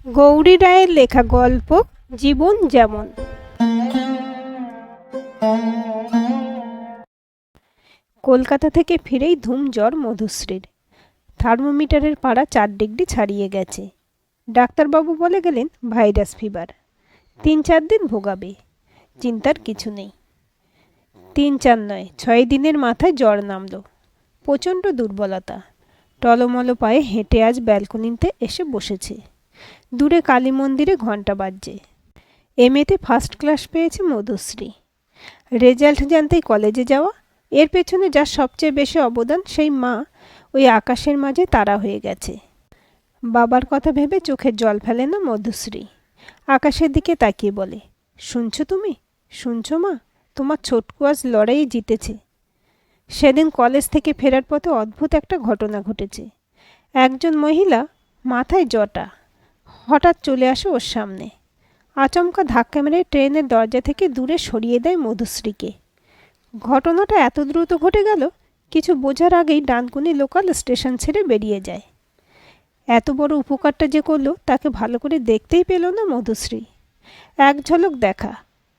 গৌরী রায়ের লেখা গল্প জীবন যেমন। কলকাতা থেকে ফিরেই ধুম জ্বর মধুশ্রীর। থার্মোমিটারের পারা 4 ডিগ্রি ছাড়িয়ে গেছে। ডাক্তারবাবু বলে গেলেন ভাইরাস ফিভার, 3-4 দিন ভোগাবে। চিন্তার কিছু নেই। 3-4 নয়, 6 দিনের মাথায় জ্বর নামলো। প্রচণ্ড দুর্বলতা। টলমলো পায়ে হেঁটে আজ ব্যালকনিতে এসে বসেছে। দূরে কালী মন্দিরে ঘণ্টা বাজছে। এমএতে ফার্স্ট ক্লাস পেয়েছে মধুশ্রী। রেজাল্ট জানতেই কলেজে যাওয়া, এর পেছনে যার সবচেয়ে বেশি অবদান সেই মা ওই আকাশের মাঝে তারা হয়ে গেছে। বাবার কথা ভেবে চোখের জল ফেলে না মধুশ্রী। আকাশের দিকে তাকিয়ে বলে, শুনছো তুমি? শুনছো মা? তোমার ছোটকু আজ লড়াইয়ে জিতেছে। সেদিন কলেজ থেকে ফেরার পথে অদ্ভুত একটা ঘটনা ঘটেছে। একজন মহিলা, মাথায় জটা, হঠাৎ চলে আসে ওর সামনে। আচমকা ধাক্কা মেরে ট্রেনের দরজা থেকে দূরে সরিয়ে দেয় মধুশ্রীকে। ঘটনাটা এত দ্রুত ঘটে গেল, কিছু বোঝার আগেই ডানকুনি লোকাল স্টেশন ছেড়ে বেরিয়ে যায়। এত বড় উপকারটা যে করলো তাকে ভালো করে দেখতেই পেল না মধুশ্রী। এক ঝলক দেখা,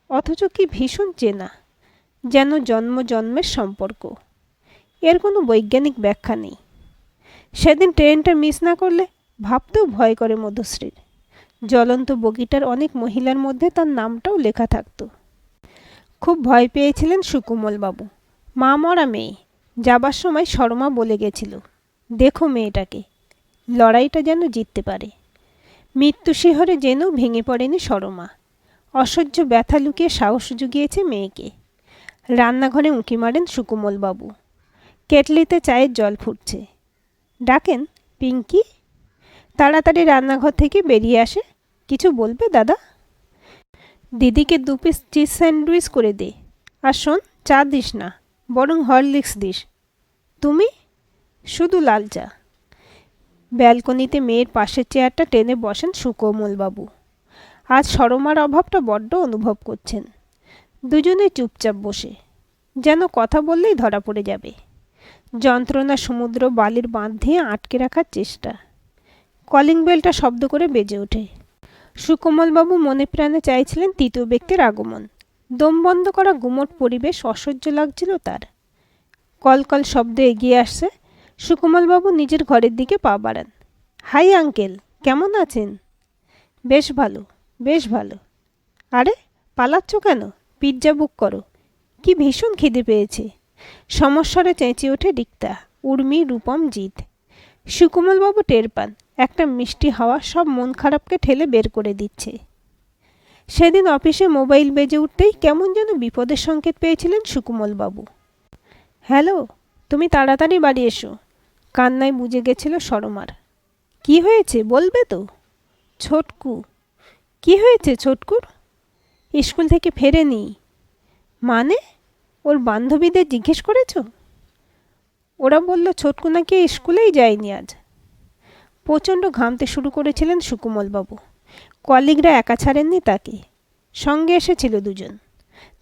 অথচ কি ভীষণ চেনা, যেন জন্ম জন্মের সম্পর্ক। এর কোনো বৈজ্ঞানিক ব্যাখ্যা নেই। সেদিন ট্রেনটা মিস না করলে ভাবতেও ভয় করে মধুশ্রীর। জ্বলন্ত বগিটার অনেক মহিলার মধ্যে তার নামটাও লেখা থাকত। খুব ভয় পেয়েছিলেন সুকোমলবাবু। মা মরা মেয়ে, যাবার সময় শর্মা বলে গেছিল, দেখো মেয়েটাকে, লড়াইটা যেন জিততে পারে। মৃত্যু শিহরে যেনও ভেঙে পড়েনি শর্মা। অসহ্য ব্যথা লুকিয়ে সাহস জুগিয়েছে মেয়েকে। রান্নাঘরে উঁকি মারেন সুকোমলবাবু। কেটলিতে চায়ের জল ফুটছে। ডাকেন, পিঙ্কি। তাড়াতাড়ি রান্নাঘর থেকে বেরিয়ে আসে। কিছু বলবে দাদা? দিদিকে 2 পিস চিজ স্যান্ডউইচ করে দে। আর শোন, চা দিস না, বরং হরলিক্স দিস। তুমি? শুধু লাল চা। ব্যালকনিতে মেয়ের পাশের চেয়ারটা টেনে বসেন সুকোমলবাবু। আজ শর্মার অভাবটা বড্ড অনুভব করছেন। দুজনে চুপচাপ বসে, যেন কথা বললেই ধরা পড়ে যাবে। যন্ত্রণা সমুদ্র বালির বাঁধ দিয়ে আটকে রাখার চেষ্টা। কলিং বেলটা শব্দ করে বেজে ওঠে। সুকোমলবাবু মনে প্রাণে চাইছিলেন তৃতীয় ব্যক্তির আগমন। দম বন্ধ করা গুমোট পরিবেশ অসহ্য লাগছিল তার। কলকল শব্দ এগিয়ে আসছে। সুকোমলবাবু নিজের ঘরের দিকে পা বাড়ান। হাই আঙ্কেল, কেমন আছেন? বেশ ভালো, বেশ ভালো। আরে পালাচ্ছ কেন? পিৎজা বুক করো। কি ভীষণ খিদে পেয়েছে। সমস্বরে চেঁচিয়ে ওঠে রিক্তা, উর্মি, রূপম, জিৎ। সুকোমলবাবু টের পান একটা মিষ্টি হাওয়া সব মন খারাপকে ঠেলে বের করে দিচ্ছে। সেদিন অফিসে মোবাইল বেজে উঠতেই কেমন যেন বিপদের সংকেত পেয়েছিলেন সুকোমলবাবু। হ্যালো, তুমি তাড়াতাড়ি বাড়ি এসো। কান্নায় বুঝে গেছিল শর্মার। কি হয়েছে বলবে তো? ছোটকু। কি হয়েছে ছোটকুর? স্কুল থেকে ফেরেনি। মানে? ওর বান্ধবীদের জিজ্ঞেস করেছ? ওরা বলল ছোটকু নাকি স্কুলেই যায়নি আজ। প্রচণ্ড ঘামতে শুরু করেছিলেন সুকোমলবাবু। কলিগরা একা ছাড়েননি তাকে। সঙ্গে এসেছিল 2 জন।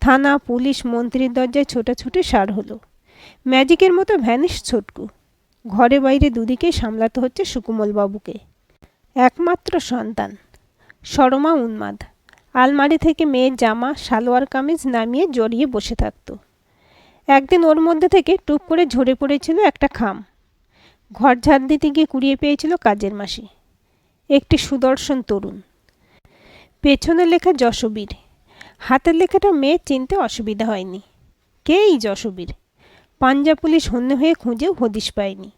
থানা, পুলিশ, মন্ত্রীর দরজায় ছোটাছুটি সার হলো। ম্যাজিকের মতো ভ্যানিশ ছোটকু। ঘরে বাইরে দুদিকেই সামলাতে হচ্ছে সুকোমলবাবুকে। একমাত্র সন্তান। শর্মা উন্মাদ। আলমারি থেকে মেয়ের জামা, সালোয়ার কামিজ নামিয়ে জড়িয়ে বসে থাকত। একদিন ওর মধ্যে থেকে টুপ করে ঝরে পড়েছিল একটা খাম। ঘর ঝাড় দিতে গিয়ে কুড়িয়ে পেয়েছিল কাজের মাসি, একটি সুদর্শন তরুণ। পেছনে লেখা যশবীর। হাতের লেখাটা মেয়ের চিনতে অসুবিধা হয়নি। কে এই যশবীর? পাঞ্জাব পুলিশ হন্যে হয়ে খুঁজেও হদিশ পায়নি।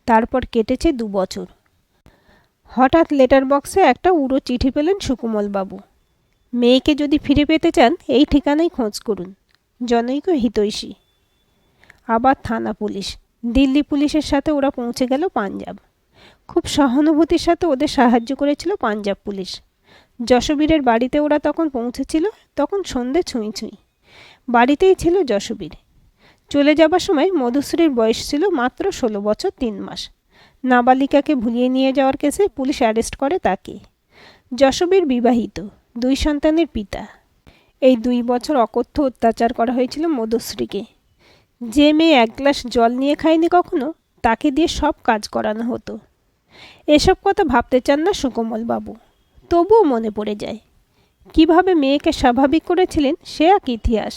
তারপর কেটেছে 2 বছর। হঠাৎ লেটার বক্সে একটা উড়ো চিঠি পেলেন সুকোমলবাবু। মেয়েকে যদি ফিরে পেতে চান এই ঠিকানায় খোঁজ করুন, জনৈক হিতৈষী। আবার থানা পুলিশ, দিল্লি পুলিশের সাথে ওরা পৌঁছে গেল পাঞ্জাব। খুব সহানুভূতির সাথে ওদের সাহায্য করেছিল পাঞ্জাব পুলিশ। যশবীরের বাড়িতে ওরা তখন পৌঁছেছিল, তখন সন্ধে ছুঁই ছুঁই। বাড়িতেই ছিল যশবীর। চলে যাবার সময় মধুশ্রীর বয়স ছিল মাত্র 16 বছর 3 মাস। নাবালিকাকে ভুলিয়ে নিয়ে যাওয়ার কেসে পুলিশ অ্যারেস্ট করে তাকে। যশবীর বিবাহিত, 2 সন্তানের পিতা। এই 2 বছর অকথ্য অত্যাচার করা হয়েছিল মধুশ্রীকে। যে মেয়ে 1 গ্লাস জল নিয়ে খায়নি কখনো, তাকে দিয়ে সব কাজ করানো হতো। এসব কথা ভাবতে চান না সুকোমলবাবু। তবুও মনে পড়ে যায়। কিভাবে মেয়েকে স্বাভাবিক করেছিলেন সে এক ইতিহাস।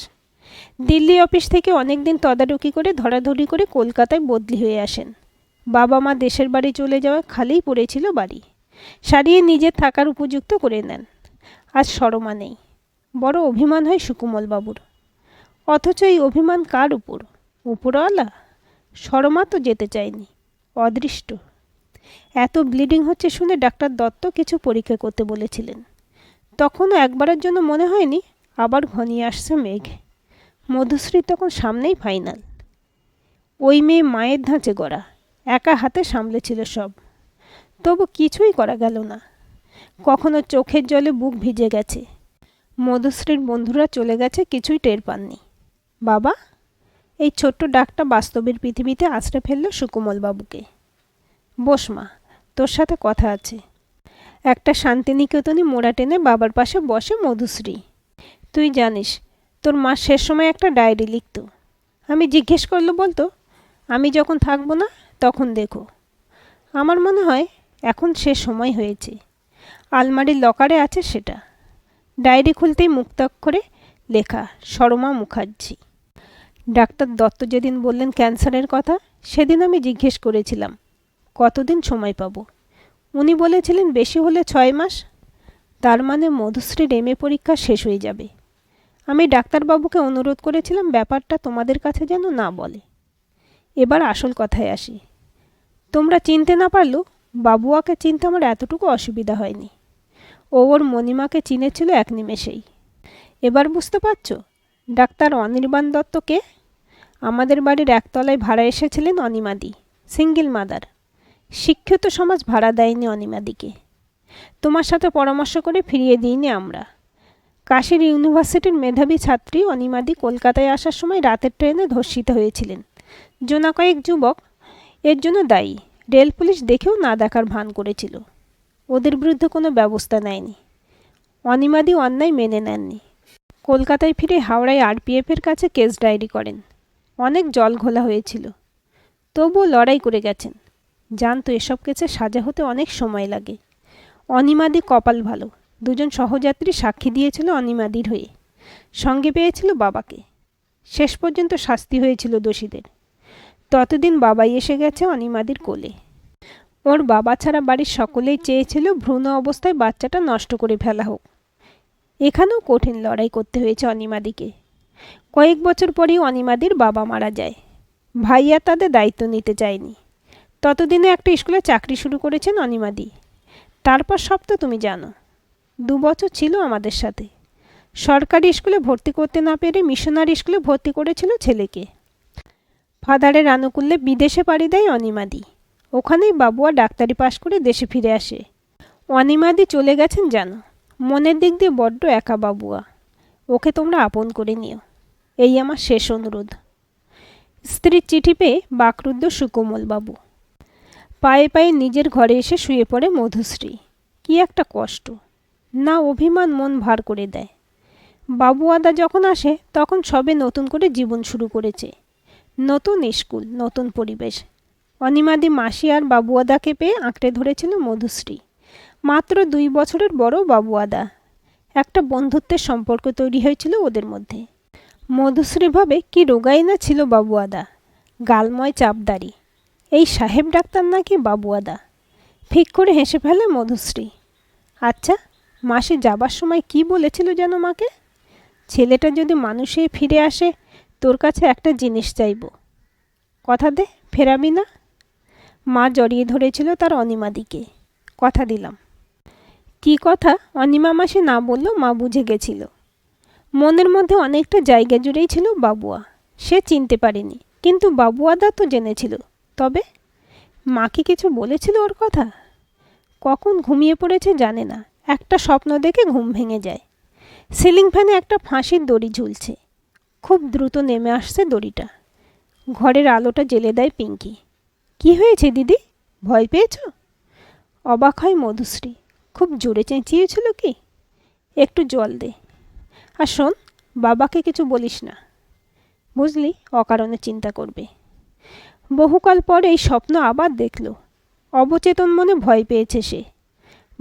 দিল্লি অফিস থেকে অনেক দিন তদারকি করে ধরাধরি করে কলকাতায় বদলি হয়ে আসেন। বাবা মা দেশের বাড়ি চলে যাওয়ায় খালিই পড়েছিল বাড়ি। সারিয়ে নিজের থাকার উপযুক্ত করে নেন। আজ সরমা নেই। বড় অভিমান হয় সুকুমল বাবুর। অথচ এই অভিমান কার উপর? উপরওয়ালা? সরমা তো যেতে চায়নি। অদৃষ্ট। এত ব্লিডিং হচ্ছে শুনে ডাক্তার দত্ত কিছু পরীক্ষা করতে বলেছিলেন। তখনও একবারের জন্য মনে হয়নি আবার ঘনিয়ে আসছে মেঘ। মধুশ্রী তখন সামনেই ফাইনাল। ওই মেয়ে মায়ের ধাঁচে গড়া, একা হাতে সামলেছিল সব। তবু কিছুই করা গেল না। কখনো চোখের জলে বুক ভিজে গেছে। মধুশ্রীর বন্ধুরা চলে গেছে, কিছুই টের পাননি। বাবা, এই ছোট্ট ডাকটা বাস্তবের পৃথিবীতে আছড়ে ফেলল সুকুমল বাবুকে। বস মা, তোর সাথে কথা আছে। একটা শান্তিনিকেতনী মোড়া টেনে বাবার পাশে বসে মধুশ্রী। তুই জানিস তোর মা শেষ সময় একটা ডায়েরি লিখত। আমি জিজ্ঞেস করলো, বলতো আমি যখন থাকবো না তখন দেখো। আমার মনে হয় এখন সে সময় হয়েছে। আলমারির লকারে আছে সেটা। ডায়েরি খুলতেই মুক্তাক্ষরে লেখা, সরমা মুখার্জি। ডাক্তার দত্ত যেদিন বললেন ক্যান্সারের কথা, সেদিন আমি জিজ্ঞেস করেছিলাম কতদিন সময় পাবো। উনি বলেছিলেন বেশি হলে 6 মাস। তার মানে মধুশ্রীর এমএ পরীক্ষা শেষ হয়ে যাবে। আমি ডাক্তারবাবুকে অনুরোধ করেছিলাম ব্যাপারটা তোমাদের কাছে যেন না বলে। এবার আসল কথায় আসি। তোমরা চিনতে না পারলেও বাবুয়াকে চিনতে আমার এতটুকু অসুবিধা হয়নি। ও ওর মণিমাকে চিনেছিল এক নিমেষেই। এবার বুঝতে পারছো ডাক্তার অনির্বাণ দত্তকে? আমাদের বাড়ির একতলায় ভাড়া এসেছিলেন অনিমাদি, সিঙ্গেল মাদার। শিক্ষিত সমাজ ভাড়া দেয়নি অনিমাদিকে। তোমার সাথে পরামর্শ করে ফিরিয়ে দিইনি আমরা। কাশীর ইউনিভার্সিটির মেধাবী ছাত্রী অনিমাদি কলকাতায় আসার সময় রাতের ট্রেনে ধর্ষিত হয়েছিলেন। জোনা কয়েক যুবক এর জন্য দায়ী। রেল পুলিশ দেখেও না দেখার ভান করেছিল। ওদের বিরুদ্ধে কোনো ব্যবস্থা নেয়নি। অনিমাদি অন্যায় মেনে নেননি। কলকাতায় ফিরে হাওড়ায় আরপিএফের কাছে কেস ডায়েরি করেন। অনেক জল ঘোলা হয়েছিল, তবুও লড়াই করে গেছেন। জানতো এসব কেসে সাজা হতে অনেক সময় লাগে। অনিমাদি কপাল ভালো, দুজন সহযাত্রী সাক্ষী দিয়েছিল অনিমাদির হয়ে। সঙ্গে পেয়েছিল বাবাকে। শেষ পর্যন্ত শাস্তি হয়েছিল দোষীদের। ততদিন বাবাই এসে গেছে অনিমাদির কোলে। ওর বাবা ছাড়া বাড়ির সকলেই চেয়েছিল ভ্রূণ অবস্থায় বাচ্চাটা নষ্ট করে ফেলা হোক। এখানেও কঠিন লড়াই করতে হয়েছে অনিমাদিকে। কয়েক বছর পরেই অনিমাদির বাবা মারা যায়। ভাইয়া তাদের দায়িত্ব নিতে চায়নি। ততদিনে একটা স্কুলে চাকরি শুরু করেছেন অনিমাদি। তারপর সব তো তুমি জানো। 2 বছর ছিল আমাদের সাথে। সরকারি স্কুলে ভর্তি করতে না পেরে মিশনারি স্কুলে ভর্তি করেছিল ছেলেকে। ফাদারের আনুকূল্যে বিদেশে পাড়ি দেয় অনিমাদি। ওখানেই বাবুয়া ডাক্তারি পাশ করে দেশে ফিরে আসে। অনিমাদি চলে গেছেন জানো। মনের দিক দিয়ে বড্ড একা বাবুয়া। ওকে তোমরা আপন করে নিও, এই আমার শেষ অনুরোধ। স্ত্রীর চিঠি পেয়ে বাকরুদ্ধ সুকোমল বাবু। পায়ে পায়ে নিজের ঘরে এসে শুয়ে পড়ে মধুশ্রী। কি একটা কষ্ট! না অভিমান মন ভার করে দেয়। বাবুয়াদা যখন আসে তখন সবে নতুন করে জীবন শুরু করেছে। নতুন স্কুল, নতুন পরিবেশ। অনিমাদি মাসি আর বাবুয়াদাকে পেয়ে আঁকড়ে ধরেছিল মধুশ্রী। মাত্র 2 বছরের বড় বাবুয়াদা। একটা বন্ধুত্বের সম্পর্ক তৈরি হয়েছিল ওদের মধ্যে। মধুশ্রী ভাবে কি রোগাই না ছিল বাবুয়াদা। গালময় চাপদারি। এই সাহেব ডাক্তার নাকি বাবুয়াদা। ফিক করে হেসে ফেলে মধুশ্রী। আচ্ছা, মাসি যাবার সময় কি বলেছিল যেন মাকে? ছেলেটা যদি মানুষে ফিরে আসে তোর কাছে একটা জিনিস চাইব। কথা দে, ফেরাবি না? মা জড়িয়ে ধরেছিল তার অনিমাদিকে। কথা দিলাম। কি কথা অনিমা মাসি না বললেও মা বুঝে গেছিল। মনের মধ্যে অনেকটা জায়গা জুড়েই ছিল বাবুয়া। সে চিনতে পারেনি, কিন্তু বাবুয়াদা তো জেনেছিল। তবে মা কি কিছু বলেছিল ওর কথা? কখন ঘুমিয়ে পড়েছে জানে না। একটা স্বপ্ন দেখে ঘুম ভেঙে যায়। সিলিং ফ্যানে একটা ফাঁসির দড়ি ঝুলছে। খুব দ্রুত নেমে আসছে দড়িটা। ঘরের আলোটা জ্বেলে দেয় পিঙ্কি। কি হয়েছে দিদি, ভয় পেয়েছ? অবাক হয় মধুশ্রী। খুব জোরে চেঁচিয়েছিল কি? একটু জল দে। আর শোন, বাবাকে কিছু বলিস না, বুঝলি, অকারণে চিন্তা করবে। বহুকাল পর এই স্বপ্ন আবার দেখল। অবচেতন মনে ভয় পেয়েছে সে।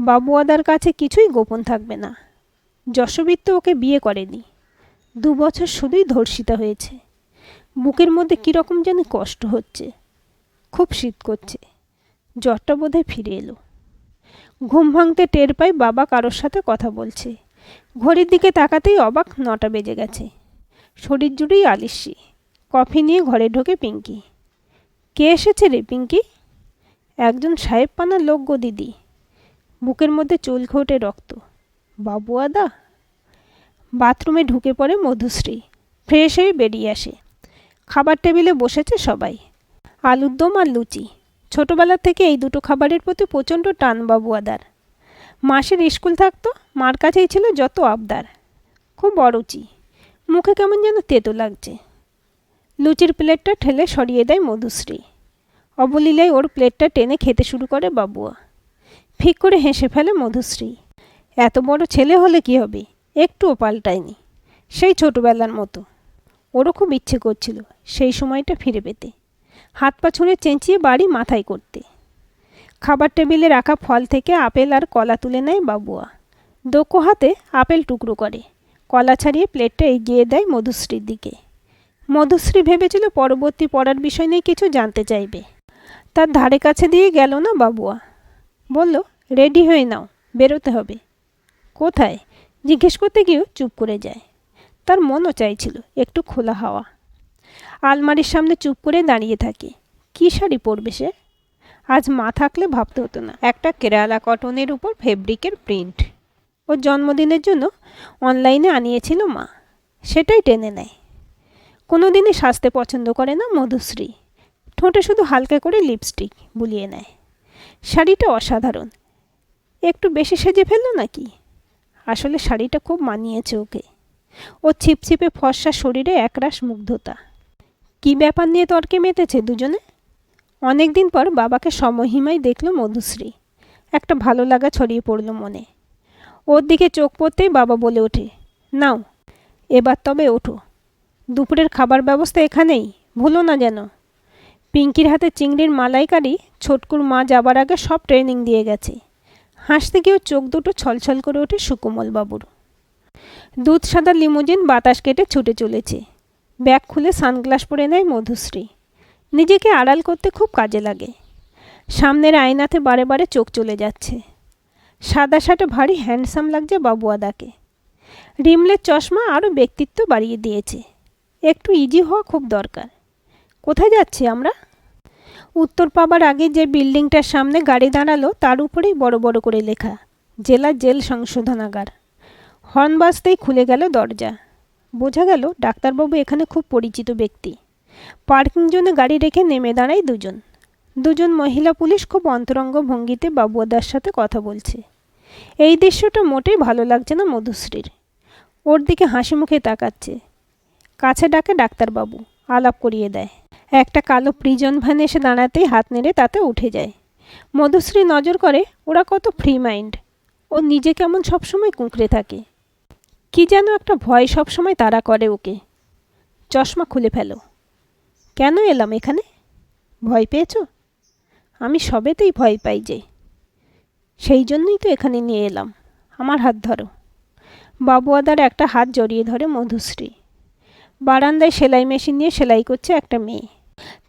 বাবুয়াদার কাছে কিছুই গোপন থাকবে না। যশোবিত্ত ওকে বিয়ে করেনি। 2 বছর শুধুই ধর্ষিতা হয়েছে। বুকের মধ্যে কীরকম যেন কষ্ট হচ্ছে, খুব শীত করছে। জ্বরটা বোধহয় ফিরে এলো। ঘুম ভাঙতে টের পাই বাবা কারোর সাথে কথা বলছে। ঘড়ির দিকে তাকাতেই অবাক, 9টা বেজে গেছে। শরীর জুড়েই আলিস্যি। কফি নিয়ে ঘরে ঢোকে পিঙ্কি। কে এসেছে রে পিঙ্কি? একজন সাহেব পানা লোক গো দিদি। বুকের মধ্যে চুলকে ওঠে রক্ত। বাবুয়াদা? বাথরুমে ঢুকে পড়ে মধুশ্রী। ফ্রেশ হয়ে বেরিয়ে আসে। খাবার টেবিলে বসেছে সবাই। আলুর দম আর লুচি। ছোটবেলা থেকে এই দুটো খাবারের প্রতি প্রচণ্ড টান বাবুয়াদার। মাসের স্কুল থাকতো, মার কাছেই ছিল যত আবদার। খুব অরুচি, মুখে কেমন যেন তেতো লাগছে। লুচির প্লেটটা ঠেলে সরিয়ে দেয় মধুশ্রী। অবলীলায় ওর প্লেটটা টেনে খেতে শুরু করে বাবুয়া। ফিক করে হেসে ফেলে মধুশ্রী। এত বড় ছেলে হলে কি হবে, একটুও পাল্টায়নি, সেই ছোটবেলার মতো। ওরও খুব ইচ্ছে করছিল সেই সময়টা ফিরে পেতে, হাত পা ছুঁড়ে চেঁচিয়ে বাড়ি মাথায় করতে। খাবার টেবিলে রাখা ফল থেকে আপেল আর কলা তুলে নেয় বাবুয়া। দোকো হাতে আপেল টুকরো করে, কলা ছাড়িয়ে প্লেটটা এগিয়ে দেয় মধুশ্রীর দিকে। মধুশ্রী ভেবেছিল পরবর্তী পড়ার বিষয় নিয়ে কিছু জানতে চাইবে। তার ধারে কাছে দিয়ে গেল না বাবুয়া। বলল, রেডি হয়ে নাও, বেরোতে হবে। কোথায় জিজ্ঞেস করতে গিয়েও চুপ করে যায়। তার মনও চাইছিল একটু খোলা হাওয়া। আলমারির সামনে চুপ করে দাঁড়িয়ে থাকে। কী শাড়ি পরবে সে? আজ মা থাকলে ভাবতে হতো না। একটা কেরালা কটনের উপর ফেব্রিকের প্রিন্ট। ওর জন্মদিনের জন্য অনলাইনে আনিয়েছিল মা, সেটাই টেনে নেয়। কোনো দিনই সাজতে পছন্দ করে না মধুশ্রী। ঠোঁটে শুধু হালকা করে লিপস্টিক বুলিয়ে নেয়। শাড়িটা অসাধারণ। একটু বেশি সেজে ফেললো নাকি? আসলে শাড়িটা খুব মানিয়েছে ওকে। ওর ছিপছিপে ফর্সা শরীরে একরাশ মুগ্ধতা। কী ব্যাপার নিয়ে তর্কে মেতেছে দুজনে। অনেক দিন পর বাবাকে সমহিমায় দেখল মধুশ্রী। একটা ভালো লাগা ছড়িয়ে পড়ল মনে। ওর দিকে চোখ পড়তেই বাবা বলে ওঠে, নাও এবার তবে ওঠো। দুপুরের খাবার ব্যবস্থা এখানেই, ভুলো না যেন। পিঙ্কির হাতে চিংড়ির মালাইকারি ছোটকুর মা যাবার আগে সব ট্রেনিং দিয়ে গেছে। হাসতে গিয়েও চোখ দুটো ছলছল করে ওঠে সুকোমল বাবুর। দুধ সাদা লিমুজিন বাতাস কেটে ছুটে চলেছে। ব্যাগ খুলে সানগ্লাস পরে নেয় মধুশ্রী। নিজেকে আড়াল করতে খুব কাজে লাগে। সামনের আয়নাতে বারে বারে চোখ চলে যাচ্ছে। সাদা শার্টে ভারী হ্যান্ডসাম লাগছে বাবুয়াদাকে। রিমলের চশমা আরও ব্যক্তিত্ব বাড়িয়ে দিয়েছে। একটু ইজি হওয়া খুব দরকার। কোথায় যাচ্ছি আমরা? উত্তর পাবার আগে যে বিল্ডিংটার সামনে গাড়ি দাঁড়ালো তার উপরেই বড় বড় করে লেখা, জেলা জেল সংশোধনাগার। হর্ন বাজতেই খুলে গেল দরজা। বোঝা গেল ডাক্তারবাবু এখানে খুব পরিচিত ব্যক্তি। পার্কিং জোনে গাড়ি রেখে নেমে দাঁড়ায় দুজন মহিলা পুলিশ খুব অন্তরঙ্গ ভঙ্গিতে বাবুয়াদার সাথে কথা বলছে। এই দৃশ্যটা মোটেই ভালো লাগছে না মধুশ্রীর। ওর দিকে হাসি মুখে তাকাচ্ছে। কাছে ডাকে ডাক্তারবাবু, আলাপ করিয়ে দেয়। একটা কালো প্রিজন ভ্যান এসে দাঁড়াতেই হাত নেড়ে তাতে উঠে যায়। মধুশ্রী নজর করে ওরা কত ফ্রি মাইন্ড। ও নিজে কেমন সবসময় কুঁকড়ে থাকে। কি যেন একটা ভয় সবসময় তাড়া করে ওকে। চশমা খুলে ফেলো। কেন এলাম এখানে? ভয় পেয়েছ? আমি সবেতেই ভয় পাই যে, সেই জন্যই তো এখানে নিয়ে এলাম। আমার হাত ধরো। বাবুয়াদার একটা হাত জড়িয়ে ধরে মধুশ্রী। বারান্দায় সেলাই মেশিন নিয়ে সেলাই করছে একটা মেয়ে।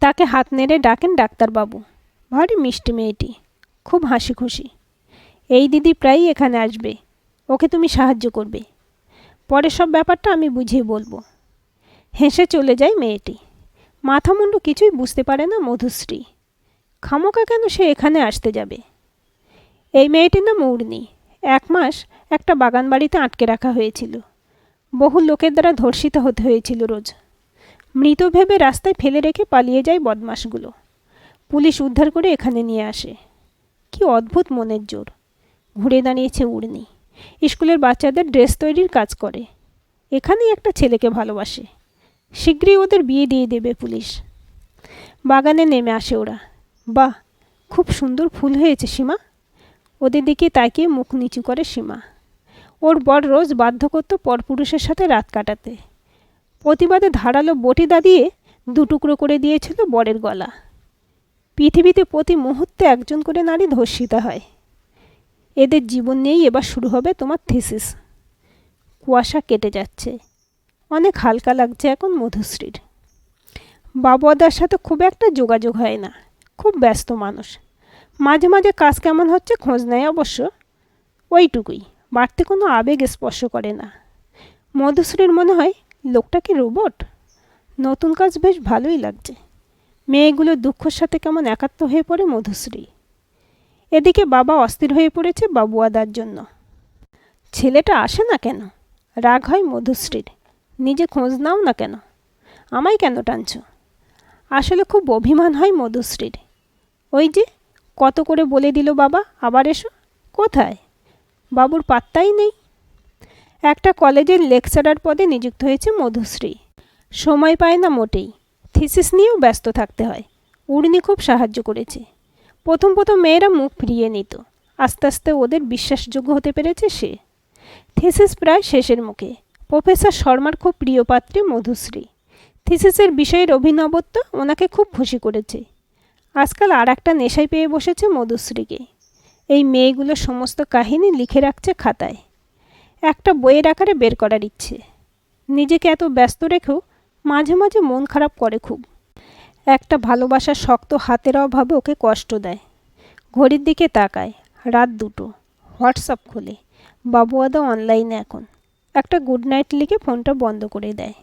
তাকে হাত নেড়ে ডাকেন ডাক্তারবাবু। ভারী মিষ্টি মেয়েটি, খুব হাসি খুশি। এই দিদি প্রায়ই এখানে আসবে, ওকে তুমি সাহায্য করবে। পরে সব ব্যাপারটা আমি বুঝিয়ে বলবো। হেসে চলে যায় মেয়েটি। মাথা মুন্ডু কিছুই বুঝতে পারে না মধুশ্রী। খামোকা কেন সে এখানে আসতে যাবে? এই মেয়েটির নাম উর্নি। 1 মাস একটা বাগান বাড়িতে আটকে রাখা হয়েছিল। বহু লোকের দ্বারা ধর্ষিত হতে হয়েছিল রোজ। মৃত ভেবে রাস্তায় ফেলে রেখে পালিয়ে যায় বদমাশগুলো। পুলিশ উদ্ধার করে এখানে নিয়ে আসে। কি অদ্ভুত মনের জোর। ঘুরে দাঁড়িয়েছে উর্নি। স্কুলের বাচ্চাদের ড্রেস তৈরির কাজ করে। এখানেই একটা ছেলেকে ভালোবাসে। শীঘ্রই ওদের বিয়ে দিয়ে দেবে পুলিশ। বাগানে নেমে আসে ওরা। বাহ, খুব সুন্দর ফুল হয়েছে সীমা। ওদের দিকে তাকিয়ে মুখ নিচু করে সীমা। ওর বর রোজ বাধ্য করত পরপুরুষের সাথে রাত কাটাতে। প্রতিবাদে ধারালো বটিদা দিয়ে 2 টুকরো করে দিয়েছিল বরের গলা। পৃথিবীতে প্রতি মুহূর্তে একজন করে নারী ধর্ষিতা হয়। এদের জীবন নিয়েই এবার শুরু হবে তোমার থিসিস। কুয়াশা কেটে যাচ্ছে, অনেক হালকা লাগছে এখন মধুশ্রীর। বাবুদার সাথে খুব একটা যোগাযোগ হয় না, খুব ব্যস্ত মানুষ। মাঝে মাঝে কাজ কেমন হচ্ছে খোঁজ নেয় অবশ্য, ওইটুকুই, বাড়তি কোনো আবেগ স্পর্শ করে না। মধুশ্রীর মনে হয় লোকটা কি রোবট। নতুন কাজ বেশ ভালোই লাগছে। মেয়েগুলোর দুঃখের সাথে কেমন একাত্ম হয়ে পড়ে মধুশ্রী। এদিকে বাবা অস্থির হয়ে পড়েছে বাবুয়াদার জন্য। ছেলেটা আসে না কেন? রাগ হয় মধুশ্রীর। নিজে খোঁজ নাও না কেন? আমায় কেন টানছ? আসলে খুব অভিমান হয় মধুশ্রীর। ওই যে কত করে বলে দিল বাবা আবার এসো, কোথায়? বাবুর পাত্তাই নেই। একটা কলেজের লেকচারার পদে নিযুক্ত হয়েছে মধুশ্রী। সময় পায় না মোটেই, থিসিস নিয়েও ব্যস্ত থাকতে হয়। উর্নি খুব সাহায্য করেছে। প্রথম প্রথম মেয়েরা মুখ ফিরিয়ে নিত, আস্তে আস্তে ওদের বিশ্বাসযোগ্য হতে পেরেছে সে। থিসিস প্রায় শেষের মুখে। প্রফেসর শর্মার খুব প্রিয় পাত্রী মধুশ্রী। থিসিসের বিষয়ের অভিনবত্ব ওনাকে খুব খুশি করেছে। আজকাল আর একটা নেশায় পেয়ে বসেছে মধুশ্রীকে। এই মেয়েগুলো সমস্ত কাহিনী লিখে রাখছে খাতায়, একটা বইয়ের আকারে বের করার ইচ্ছে। নিজেকে এত ব্যস্ত রেখেও মাঝে মাঝে মন খারাপ করে খুব। একটা ভালোবাসার শক্ত হাতের অভাবে ওকে কষ্ট দেয়। ঘড়ির দিকে তাকায়, রাত 2টো। হোয়াটসঅ্যাপ খোলে, বাবুয়াদা অনলাইনে এখন। একটা গুড নাইট লিখে ফোনটা বন্ধ করে দেয়।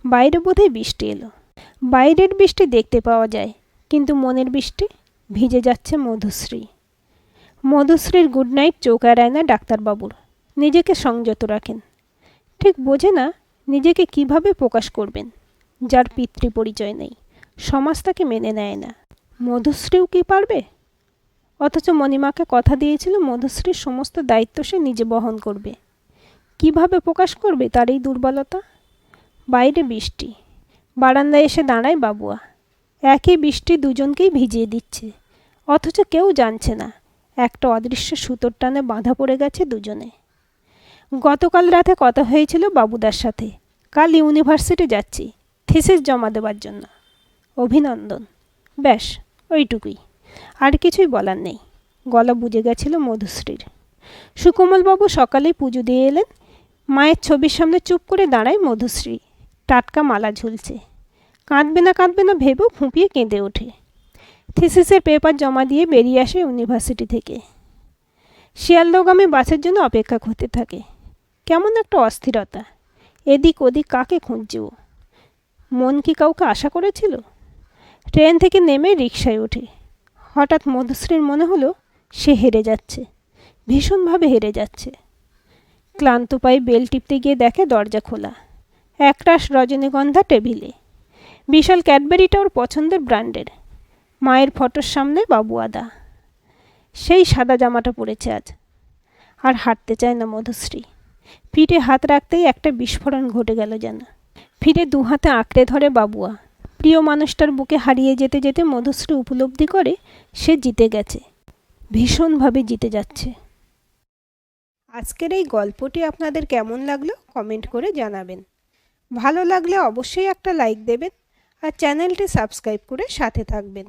বাইরে বোধহয় বৃষ্টি এলো। বাইরের বৃষ্টি দেখতে পাওয়া যায়, কিন্তু মনের বৃষ্টি ভিজে যাচ্ছে মধুশ্রী। মধুশ্রীর গুড নাইট চোখ এড়ায় না ডাক্তারবাবুর। নিজেকে সংযত রাখেন। ঠিক বোঝে না নিজেকে কিভাবে প্রকাশ করবেন। যার পিতৃ পরিচয় নেই, সমাজ তাকে মেনে নেয় না। মধুশ্রীও কি পারবে? অথচ মণিমাকে কথা দিয়েছিল মধুশ্রীর সমস্ত দায়িত্ব সে নিজে বহন করবে। কিভাবে প্রকাশ করবে তার এই দুর্বলতা? বাইরে বৃষ্টি। বারান্দায় এসে দাঁড়ায় বাবুয়া। একই বৃষ্টি দুজনকেই ভিজিয়ে দিচ্ছে, অথচ কেউ জানছে না একটা অদৃশ্য সুতোর টানে বাঁধা পড়ে গেছে দুজনে। গতকাল রাতে কথা হয়েছিল বাবুদার সাথে, কাল ইউনিভার্সিটি যাচ্ছি থিসিস জমা দেওয়ার জন্য। অভিনন্দন। ব্যাস ওইটুকুই, আর কিছুই বলার নেই। গলা বুঝে গেছিল মধুশ্রীর। সুকোমলবাবু সকালেই পুজো দিয়ে এলেন। মায়ের ছবির সামনে চুপ করে দাঁড়ায় মধুশ্রী। টাটকা মালা ঝুলছে। কাঁদবে না ভেবেও ফুঁপিয়ে কেঁদে ওঠে। থিসিসের পেপার জমা দিয়ে বেরিয়ে আসে ইউনিভার্সিটি থেকে। শিয়ালদহগামী বাসের জন্য অপেক্ষা করতে থাকে। কেমন একটা অস্থিরতা। এদিক ওদিক কাকে খুঁজছে ও? মন কি কাউকে আশা করেছিল? ট্রেন থেকে নেমে রিকশায় ওঠে। হঠাৎ মধুশ্রীর মনে হলো সে হেরে যাচ্ছে, ভীষণভাবে হেরে যাচ্ছে। ক্লান্ত পায়ে বেল টিপতে গিয়ে দেখে দরজা খোলা। একরাশ রজনীগন্ধা টেবিলে। বিশাল ক্যাডবেরিটা ওর পছন্দের ব্র্যান্ডের। মায়ের ফটোর সামনে বাবুয়াদা। সেই সাদা জামাটা পরেছে আজ। আর হাঁটতে চায় না মধুশ্রী। পিঠে হাত রাখতেই একটা বিস্ফোরণ ঘটে গেল যেন। ফিরে দু হাতে আঁকড়ে ধরে বাবুয়া। প্রিয় মানুষটার বুকে হারিয়ে যেতে যেতে মধুশ্রী উপলব্ধি করে সে জিতে গেছে, ভীষণভাবে জিতে যাচ্ছে। আজকের এই গল্পটি আপনাদের কেমন লাগলো কমেন্ট করে জানাবেন। ভালো লাগলে অবশ্যই একটা লাইক দেবেন আর চ্যানেলটি সাবস্ক্রাইব করে সাথে থাকবেন।